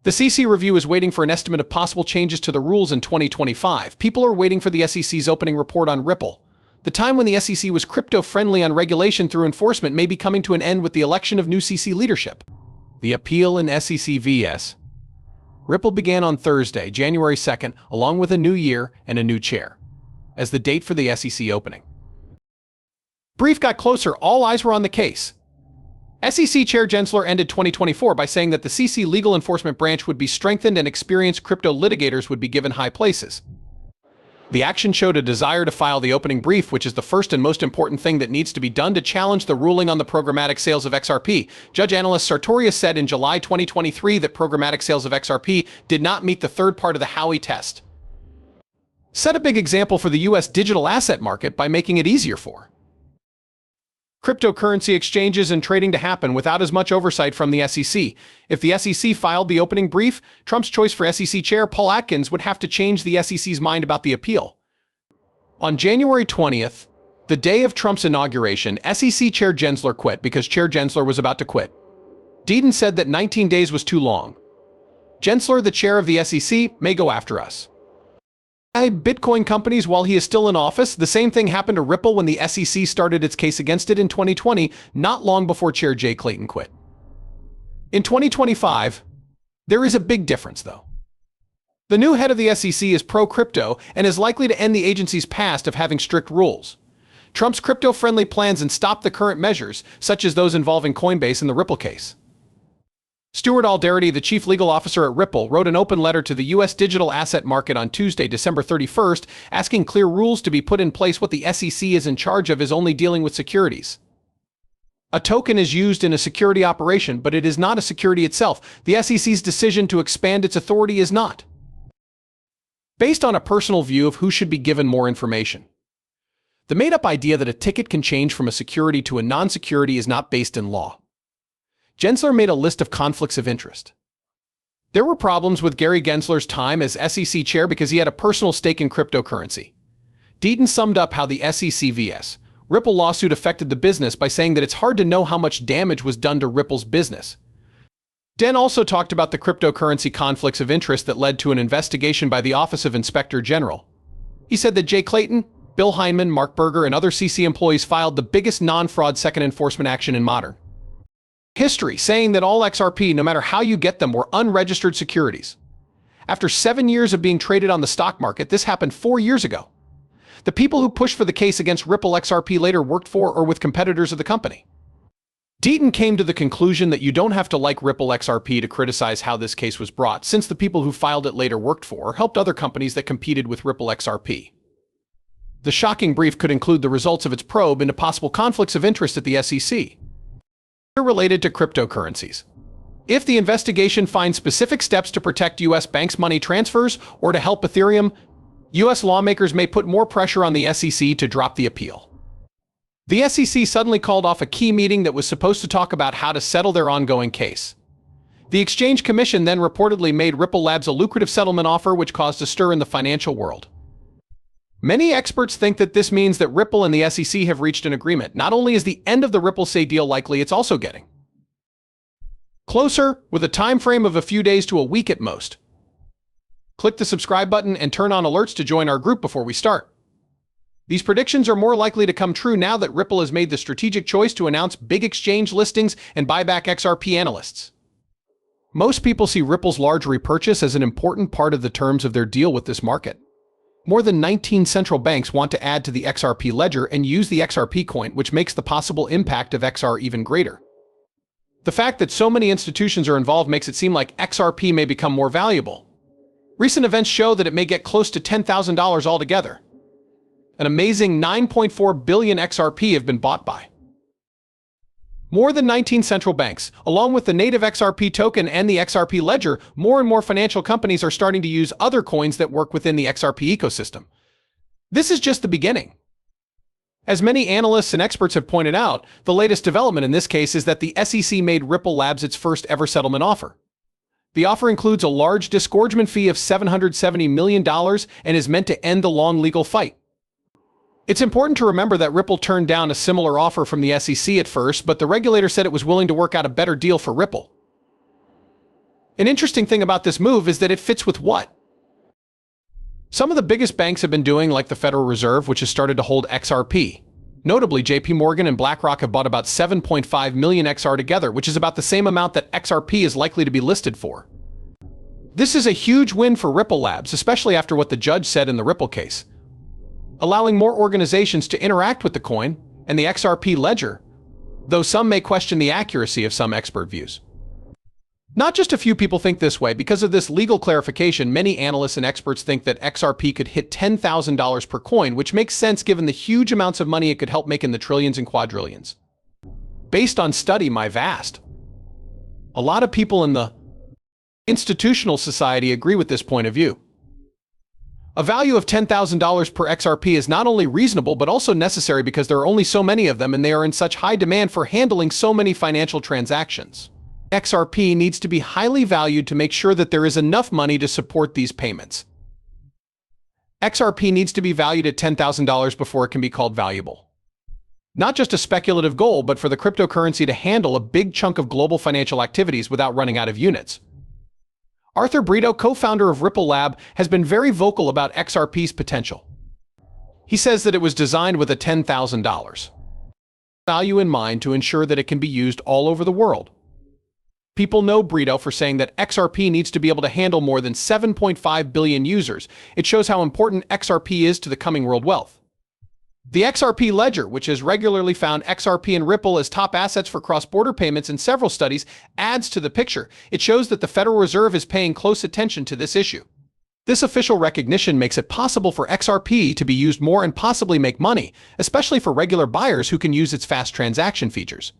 The CC review is waiting for an estimate of possible changes to the rules in 2025. People are waiting for the SEC's opening report on Ripple. The time when the SEC was crypto-friendly on regulation through enforcement may be coming to an end with the election of new CC leadership. The appeal in SEC vs. Ripple began on Thursday, January 2nd, along with a new year and a new chair, as the date for the SEC opening. Brief got closer, all eyes were on the case. SEC Chair Gensler ended 2024 by saying that the CC legal enforcement branch would be strengthened and experienced crypto litigators would be given high places. The action showed a desire to file the opening brief, which is the first and most important thing that needs to be done to challenge the ruling on the programmatic sales of XRP. Judge Analyst Sartorius said in July 2023 that programmatic sales of XRP did not meet the third part of the Howey test. Set a big example for the US digital asset market by making it easier for cryptocurrency exchanges and trading to happen without as much oversight from the SEC. If the SEC filed the opening brief, Trump's choice for SEC Chair Paul Atkins would have to change the SEC's mind about the appeal. On January 20th, the day of Trump's inauguration, SEC Chair Gensler quit because Chair Gensler was about to quit. Deaton said that 19 days was too long. Gensler, the chair of the SEC, may go after us. Bitcoin companies while he is still in office. The same thing happened to Ripple when the SEC started its case against it in 2020, not long before Chair Jay Clayton quit. In 2025, there is a big difference, though. The new head of the SEC is pro-crypto and is likely to end the agency's past of having strict rules. Trump's crypto-friendly plans and stop the current measures, such as those involving Coinbase in the Ripple case. Stuart Alderety, the chief legal officer at Ripple, wrote an open letter to the U.S. digital asset market on Tuesday, December 31st, asking clear rules to be put in place. What the SEC is in charge of is only dealing with securities. A token is used in a security operation, but it is not a security itself. The SEC's decision to expand its authority is not based on a personal view of who should be given more information. The made-up idea that a ticket can change from a security to a non-security is not based in law. Gensler made a list of conflicts of interest. There were problems with Gary Gensler's time as SEC chair because he had a personal stake in cryptocurrency. Deaton summed up how the SEC vs. Ripple lawsuit affected the business by saying that it's hard to know how much damage was done to Ripple's business. Den also talked about the cryptocurrency conflicts of interest that led to an investigation by the Office of Inspector General. He said that Jay Clayton, Bill Heinemann, Mark Berger, and other CC employees filed the biggest non-fraud second enforcement action in modern history, saying that all XRP, no matter how you get them, were unregistered securities. After 7 years of being traded on the stock market, this happened 4 years ago. The people who pushed for the case against Ripple XRP later worked for or with competitors of the company. Deaton came to the conclusion that you don't have to like Ripple XRP to criticize how this case was brought, since the people who filed it later worked for or helped other companies that competed with Ripple XRP. The shocking brief could include the results of its probe into possible conflicts of interest at the SEC. Related to cryptocurrencies. If the investigation finds specific steps to protect U.S. banks' money transfers or to help Ethereum, U.S. lawmakers may put more pressure on the SEC to drop the appeal. The SEC suddenly called off a key meeting that was supposed to talk about how to settle their ongoing case. The Exchange Commission then reportedly made Ripple Labs a lucrative settlement offer, which caused a stir in the financial world. Many experts think that this means that Ripple and the SEC have reached an agreement. Not only is the end of the Ripple Say deal likely, it's also getting closer, with a time frame of a few days to a week at most. Click the subscribe button and turn on alerts to join our group before we start. These predictions are more likely to come true now that Ripple has made the strategic choice to announce big exchange listings and buy back XRP analysts. Most people see Ripple's large repurchase as an important part of the terms of their deal with this market. More than 19 central banks want to add to the XRP ledger and use the XRP coin, which makes the possible impact of XR even greater. The fact that so many institutions are involved makes it seem like XRP may become more valuable. Recent events show that it may get close to $10,000 altogether. An amazing 9.4 billion XRP have been bought by more than 19 central banks. Along with the native XRP token and the XRP ledger, more and more financial companies are starting to use other coins that work within the XRP ecosystem. This is just the beginning. As many analysts and experts have pointed out, the latest development in this case is that the SEC made Ripple Labs its first ever settlement offer. The offer includes a large disgorgement fee of $770 million and is meant to end the long legal fight. It's important to remember that Ripple turned down a similar offer from the SEC at first, but the regulator said it was willing to work out a better deal for Ripple. An interesting thing about this move is that it fits with what some of the biggest banks have been doing, like the Federal Reserve, which has started to hold XRP. Notably, JP Morgan and BlackRock have bought about 7.5 million XR together, which is about the same amount that XRP is likely to be listed for. This is a huge win for Ripple Labs, especially after what the judge said in the Ripple case, allowing more organizations to interact with the coin and the XRP ledger, though some may question the accuracy of some expert views. Not just a few people think this way. Because of this legal clarification, many analysts and experts think that XRP could hit $10,000 per coin, which makes sense given the huge amounts of money it could help make in the trillions and quadrillions. Based on study my vast, a lot of people in the institutional society agree with this point of view. A value of $10,000 per XRP is not only reasonable but also necessary because there are only so many of them and they are in such high demand for handling so many financial transactions. XRP needs to be highly valued to make sure that there is enough money to support these payments. XRP needs to be valued at $10,000 before it can be called valuable. Not just a speculative goal, but for the cryptocurrency to handle a big chunk of global financial activities without running out of units. Arthur Brito, co-founder of Ripple Lab, has been very vocal about XRP's potential. He says that it was designed with a $10,000 value in mind to ensure that it can be used all over the world. People know Brito for saying that XRP needs to be able to handle more than 7.5 billion users. It shows how important XRP is to the coming world wealth. The XRP ledger, which has regularly found XRP and Ripple as top assets for cross-border payments in several studies, adds to the picture. It shows that the Federal Reserve is paying close attention to this issue. This official recognition makes it possible for XRP to be used more and possibly make money, especially for regular buyers who can use its fast transaction features.